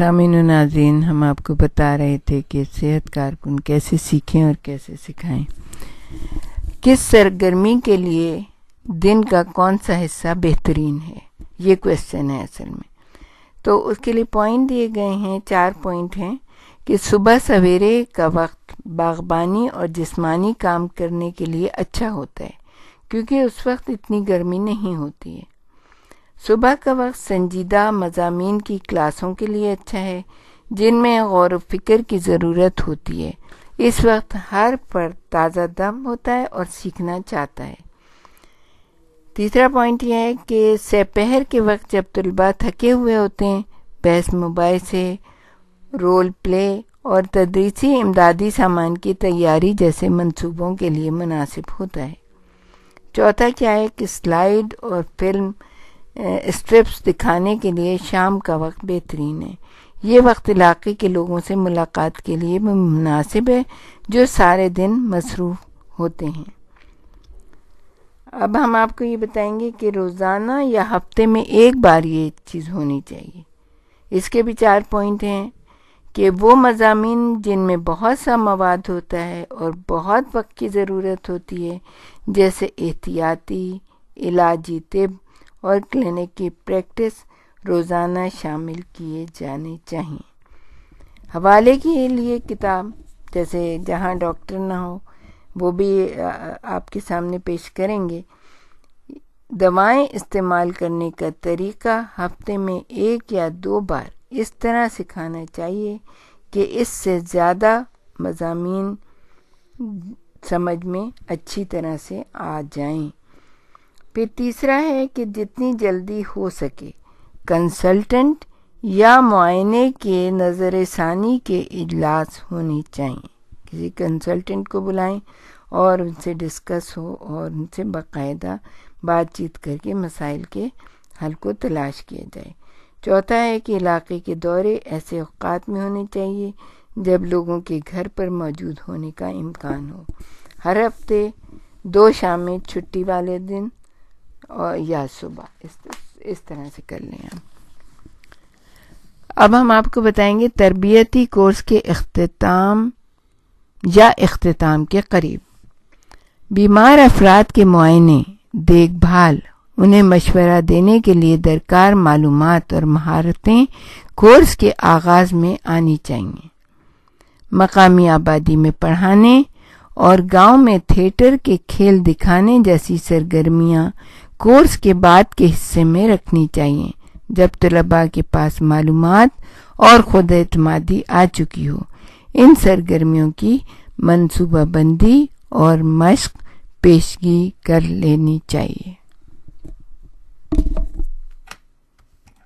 سامعین و ناظرین، ہم آپ کو بتا رہے تھے کہ صحت کارکن کیسے سیکھیں اور کیسے سکھائیں. کس سرگرمی کے لیے دن کا کون سا حصہ بہترین ہے، یہ کویسچن ہے اصل میں. تو اس کے لیے پوائنٹ دیے گئے ہیں، 4 پوائنٹ ہیں کہ صبح سویرے کا وقت باغبانی اور جسمانی کام کرنے کے لیے اچھا ہوتا ہے کیونکہ اس وقت اتنی گرمی نہیں ہوتی ہے. صبح کا وقت سنجیدہ مضامین کی کلاسوں کے لیے اچھا ہے جن میں غور و فکر کی ضرورت ہوتی ہے. اس وقت ہر فرد تازہ دم ہوتا ہے اور سیکھنا چاہتا ہے. تیسرا پوائنٹ یہ ہے کہ سپہر کے وقت جب طلباء تھکے ہوئے ہوتے ہیں، بحث مباحثے، رول پلے اور تدریسی امدادی سامان کی تیاری جیسے منصوبوں کے لیے مناسب ہوتا ہے. چوتھا کیا ہے کہ سلائیڈ اور فلم اسٹرپس دکھانے کے لیے شام کا وقت بہترین ہے. یہ وقت علاقے کے لوگوں سے ملاقات کے لیے مناسب ہے جو سارے دن مصروف ہوتے ہیں. اب ہم آپ کو یہ بتائیں گے کہ روزانہ یا ہفتے میں ایک بار یہ چیز ہونی چاہیے. اس کے بھی 4 پوائنٹ ہیں کہ وہ مضامین جن میں بہت سا مواد ہوتا ہے اور بہت وقت کی ضرورت ہوتی ہے جیسے احتیاطی، علاجی طب اور کلینک کی پریکٹس روزانہ شامل کیے جانے چاہئیں. حوالے کے لیے کتاب جیسے جہاں ڈاکٹر نہ ہو وہ بھی آپ کے سامنے پیش کریں گے. دوائیں استعمال کرنے کا طریقہ ہفتے میں 1 یا 2 بار اس طرح سکھانا چاہیے کہ اس سے زیادہ مضامین سمجھ میں اچھی طرح سے آ جائیں. پھر تیسرا ہے کہ جتنی جلدی ہو سکے کنسلٹنٹ یا معائنے کے نظر ثانی کے اجلاس ہونے چاہئیں. کسی کنسلٹنٹ کو بلائیں اور ان سے ڈسکس ہو اور ان سے باقاعدہ بات چیت کر کے مسائل کے حل کو تلاش کیا جائے. چوتھا ہے کہ علاقے کے دورے ایسے اوقات میں ہونے چاہیے جب لوگوں کے گھر پر موجود ہونے کا امکان ہو. ہر ہفتے 2 شامیں چھٹی والے دن اور یا صبح اس طرح سے کر لیں. اب ہم آپ کو بتائیں گے تربیتی کورس کے اختتام کے قریب بیمار افراد کے معائنے، دیکھ بھال، انہیں مشورہ دینے کے لیے درکار معلومات اور مہارتیں کورس کے آغاز میں آنی چاہیے. مقامی آبادی میں پڑھانے اور گاؤں میں تھیٹر کے کھیل دکھانے جیسی سرگرمیاں کورس کے بعد کے حصے میں رکھنی چاہیے جب طلباء کے پاس معلومات اور خود اعتمادی آ چکی ہو. ان سرگرمیوں کی منصوبہ بندی اور مشق پیشگی کر لینی چاہیے.